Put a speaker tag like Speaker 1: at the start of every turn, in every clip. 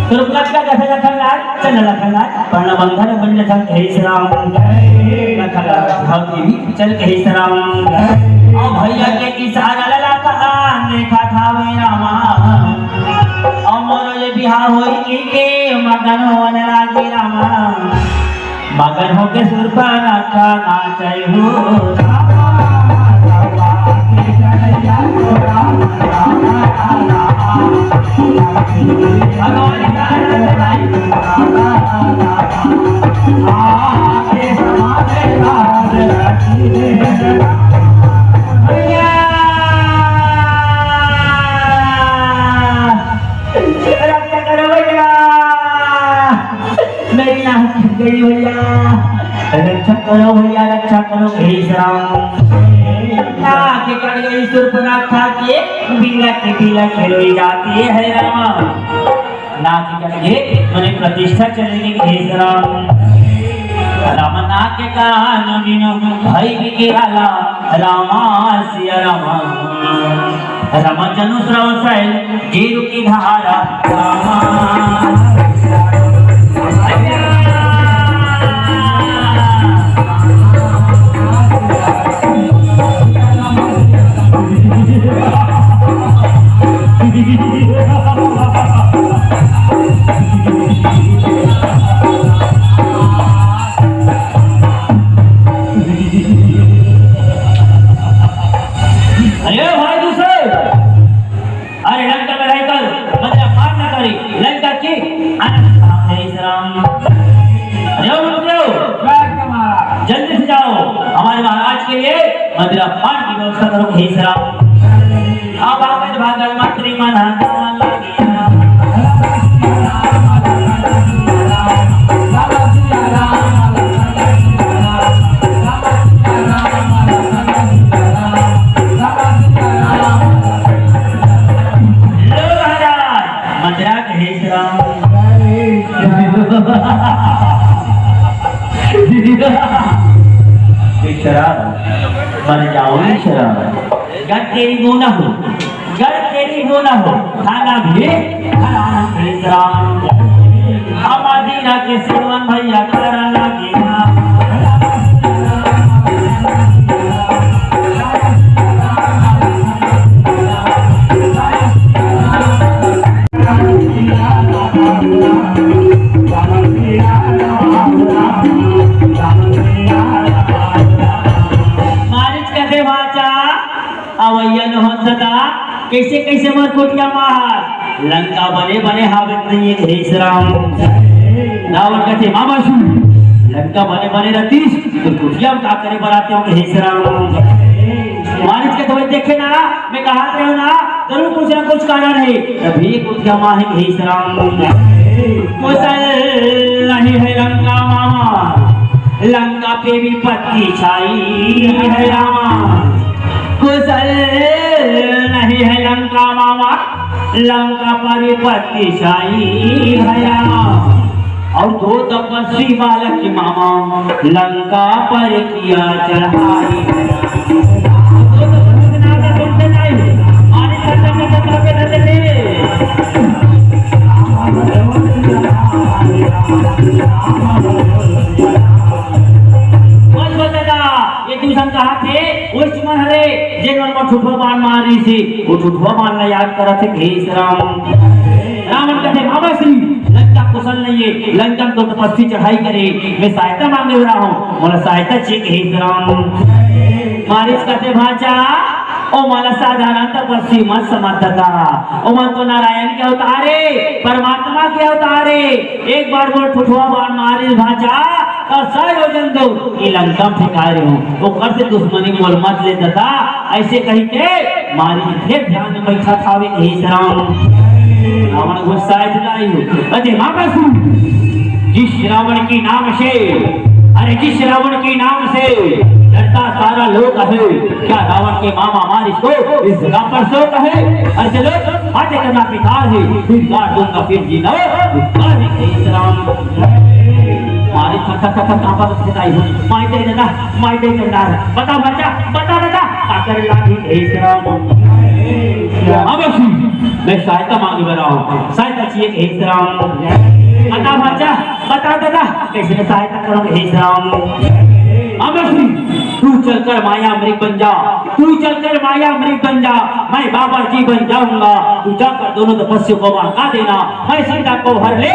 Speaker 1: तुरुपलाटका कसा लखनलाल चल लखनलाल पर्ण बंधन बंध थम हे श्राम लखनलाल भाव देवी चल हे श्राम ओ भैया के किसारा लला कहा देखा था वे रामा ओ मोरो ये बिहार होई के मगन होने लागे रामा मगन हो के सुरपा नाचा नाचै हो रामा के कन्हैया हो रामा भगवान आके समाने लाल रखी भैया रक्षा करो भैया मेरी नाक गई भैया रक्षा करो भैया रक्षा करो हे श्याम नाक कट गई सुर्पनखा के बिला खेलोई जाती है रामा नाक कट गए मैंने प्रतिष्ठा चलेगी हे राम राम नाक के कान बिनो भाई बिकेला रामा सिया रामा राम जनु श्रव शैल जीरु की धारा रामा जल्दी से जाओ हमारे महाराज के लिए मंदिर पान की व्यवस्था करो हे श्राम अब आकर भागल मंत्री मना मंदिरा हे श्राम शराब मर जाओगी शराब गर तेरी गोना हो खाना भी हमारी के सेवन भैया करा लगे कैसे कैसे मत कोटिया मार लंका बने हावत नहीं है हे श्राम रावण कहते मामा सुन लंका बने रतीश तो कोटिया का करे बनाते हो हे श्राम मानिस के तो देखे ना मैं कहा रहा ना जरूर कुछ ना कुछ कारण है तभी कोटिया मां है हे श्राम कुशल नहीं है लंका मामा लंका पे भी पत्ती छाई है रामा कुशल नहीं है लंका मामा लंका पर पत्ती छाई है और दो तपस्वी बालक की मामा लंका पर किया चढ़ाई कहा थे उस मन हरे जेनवन में ठुठवा बाण मारी थी वो ठुठवा बाण ना याद करा थे हे श्राम रावण कहते मामा श्री लंका कुशल नहीं है लंका तो तपस्वी चढ़ाई करे मैं सहायता मांगे हो रहा हूँ मोला सहायता चाहिए हे श्राम मारिस कहते भाचा ओ मला साधारण तपस्वी मत समर्थता ओ मन तो नारायण के अवतारे परमात्मा के अवतारे एक बार वो ठुठवा बाण मारिस भाचा और सायोजन दो ये लंका फेंका रहे हो वो कर से दुश्मनी मोल मत ले देता ऐसे कही के मारी फिर ध्यान में बैठा था वे हे श्राम रावण गुस्सा आई हो अरे मामा सुन जिस रावण के नाम से डरता सारा लोग है क्या रावण के मामा मारिस को इस जगह पर सो कहे अरे चलो हाथ करना पिकार है फिर गाड़ दूंगा फिर जीना हे श्राम मारी थका कहां पर सिखाई हो माई दे बता बच्चा बता दादा का कर लागी हे श्राम मैं सहायता मांगे बना हूँ, सहायता चाहिए हे श्री राम। बता भाचा, बता दादा कैसे सहायता करोगे हे श्री राम। मामाश्री तू चलकर माया अमृत बन जा, तू चलकर माया अमृत बन जा, मैं बाबा जी बन जाऊंगा। तू जाकर दोनों तपस्या को भड़का देना, मैं सीता को हर ले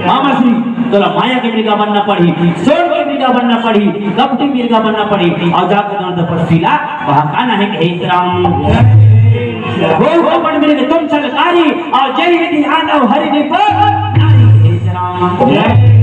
Speaker 1: मामाश्री। तो माया के मिर्गा बनना पड़ी, सोन के मिर्गा बनना पड़ी, कपटी मिर्गा बनना पड़ी और जाकर दोनों तपस्या भड़काना है कि हे राम। हो बन मिर्ग तुम सरकारी और जय विधि आनव हरि ने पर नारी हे राम।